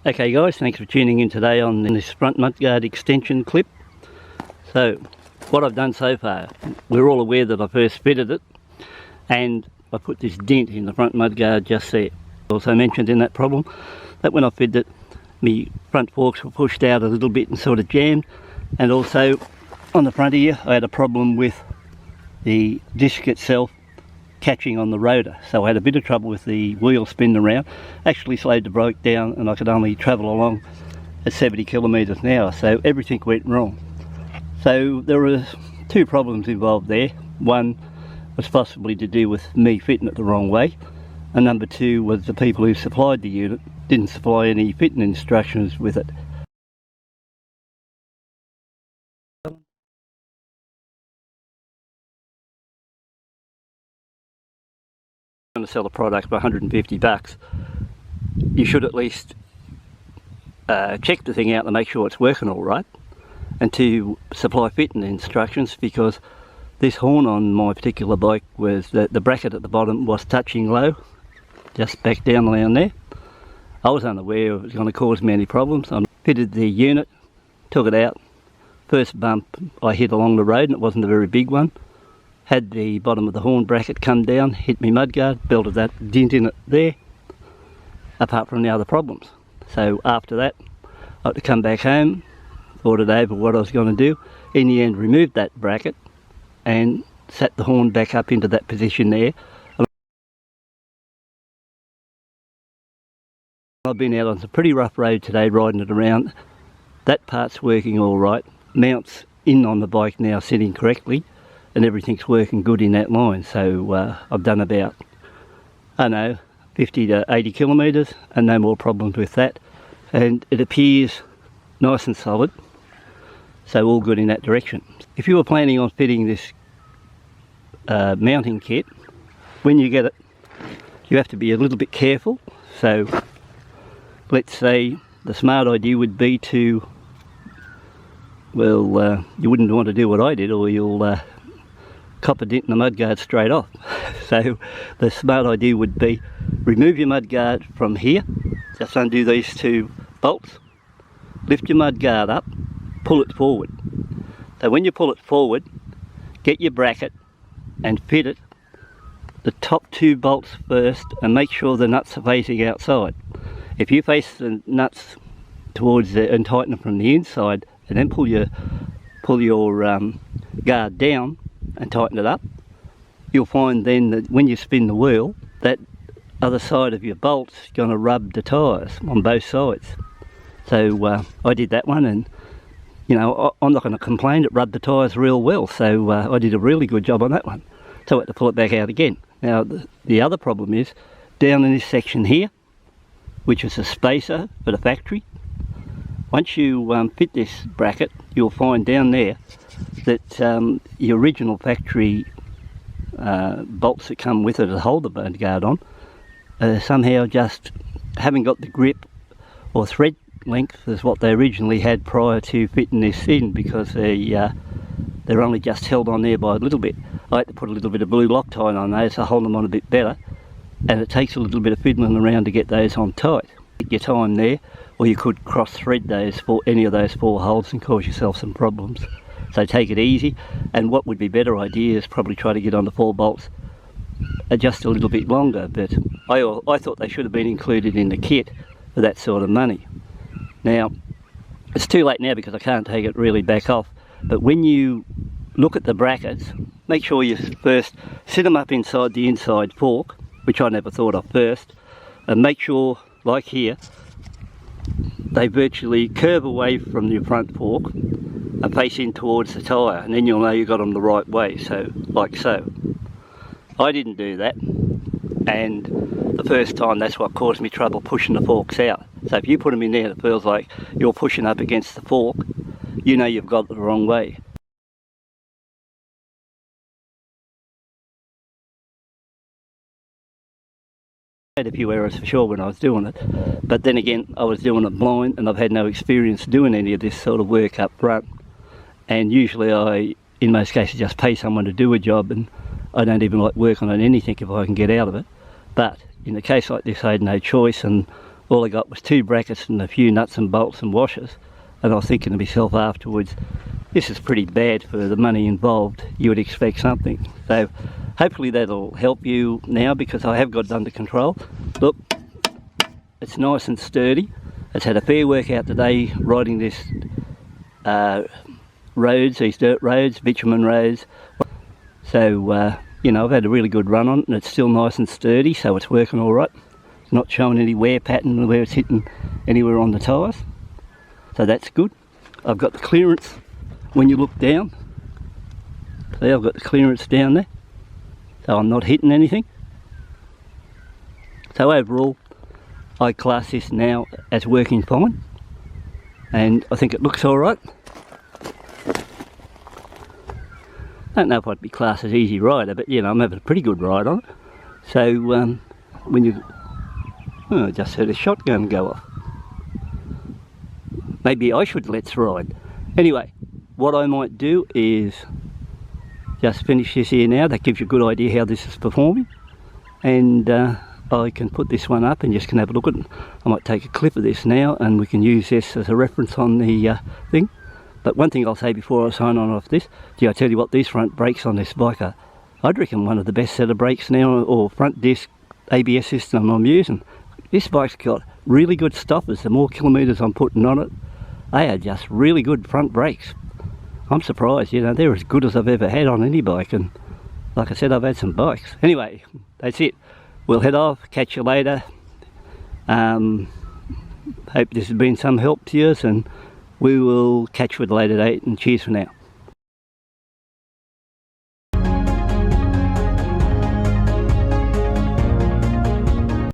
Okay guys, thanks for tuning in today on this front mudguard extension clip. So what I've done so far, we're all aware that I first fitted it and I put this dent in the front mudguard just there. Also mentioned in that problem that when I fitted it, my front forks were pushed out a little bit and sort of jammed, and also on the front here I had a problem with the disc itself catching on the rotor, so I had a bit of trouble with the wheel spinning around. Actually slowed the bike down and I could only travel along at 70 kilometres an hour, so everything went wrong. So there were two problems involved there. One was possibly to do with me fitting it the wrong way, and number two was the people who supplied the unit didn't supply any fitting instructions with it. To sell a product for 150 bucks, you should at least check the thing out and make sure it's working all right, and to supply fitting instructions, because this horn on my particular bike was the bracket at the bottom was touching low, just back down around there. I was unaware it was going to cause me any problems. I fitted the unit, took it out. First bump I hit along the road, and it wasn't a very big one. Had the bottom of the horn bracket come down, hit me mudguard, belted that dent in it there, apart from the other problems. So after that, I had to come back home, thought it over what I was going to do. In the end, removed that bracket and sat the horn back up into that position there. I've been out on some pretty rough road today riding it around. That part's working all right. Mounts in on the bike now sitting correctly, and everything's working good in that line. So I've done about, I don't know, 50 to 80 kilometres and no more problems with that, and it appears nice and solid, so all good in that direction. If you were planning on fitting this mounting kit, when you get it you have to be a little bit careful. So let's say the smart idea would be to, well, you wouldn't want to do what I did, or you'll cop a dent in the mudguard straight off. So the smart idea would be remove your mudguard from here, just undo these two bolts, lift your mudguard up, pull it forward. So when you pull it forward, get your bracket and fit it the top two bolts first, and make sure the nuts are facing outside. If you face the nuts towards and tighten them from the inside, and then pull your guard down and tighten it up, you'll find then that when you spin the wheel, that other side of your bolt's going to rub the tyres on both sides. So I did that one, and you know, I'm not going to complain, it rubbed the tyres real well, so I did a really good job on that one. So I had to pull it back out again. Now the other problem is down in this section here, which is a spacer for the factory. Once you fit this bracket, you'll find down there that your original factory bolts that come with it to hold the mudguard on somehow just haven't got the grip or thread length as what they originally had prior to fitting this in, because they're only just held on there by a little bit. I had to put a little bit of blue Loctite on those to hold them on a bit better, and it takes a little bit of fiddling around to get those on tight. Take your time there, or you could cross thread those for any of those four holes and cause yourself some problems. So take it easy, and what would be better idea is probably try to get on the 4 bolts just a little bit longer, but I thought they should have been included in the kit for that sort of money. Now it's too late now because I can't take it really back off, but when you look at the brackets, make sure you first sit them up inside the inside fork, which I never thought of first, and make sure, like here, they virtually curve away from your front fork and face in towards the tyre, and then you'll know you got them the right way, so like so. I didn't do that, and the first time that's what caused me trouble pushing the forks out. So if you put them in there, it feels like you're pushing up against the fork, you know you've got it the wrong way. I had a few errors for sure when I was doing it, but then again I was doing it blind and I've had no experience doing any of this sort of work up front, and usually I, in most cases, just pay someone to do a job, and I don't even like working on anything if I can get out of it. But in a case like this I had no choice, and all I got was 2 brackets and a few nuts and bolts and washers, and I was thinking to myself afterwards, this is pretty bad for the money involved. You would expect something. So hopefully that'll help you now, because I have got it under control. Look, it's nice and sturdy. It's had a fair workout today riding this roads, these dirt roads, bitumen roads. So you know, I've had a really good run on it, and it's still nice and sturdy, so it's working all right. It's not showing any wear pattern where it's hitting anywhere on the tyres, so that's good. I've got the clearance when you look down. See, I've got the clearance down there, so I'm not hitting anything. So overall, I class this now as working fine, and I think it looks all right. I don't know if I'd be classed as easy rider, but you know, I'm having a pretty good ride on it. So when you, oh, I just heard a shotgun go off. Maybe I should let's ride. Anyway, what I might do is just finish this here now. That gives you a good idea how this is performing, and I can put this one up and just can have a look at it. I might take a clip of this now and we can use this as a reference on the thing. But one thing I'll say before I sign on off this, gee, I tell you what, these front brakes on this bike are, I'd reckon, one of the best set of brakes now, or front disc ABS system I'm using. This bike's got really good stoppers. The more kilometres I'm putting on it, they are just really good front brakes. I'm surprised, you know, they're as good as I've ever had on any bike, and like I said, I've had some bikes. Anyway, that's it. We'll head off, catch you later. Hope this has been some help to you, and we will catch you at a later date, and cheers for now.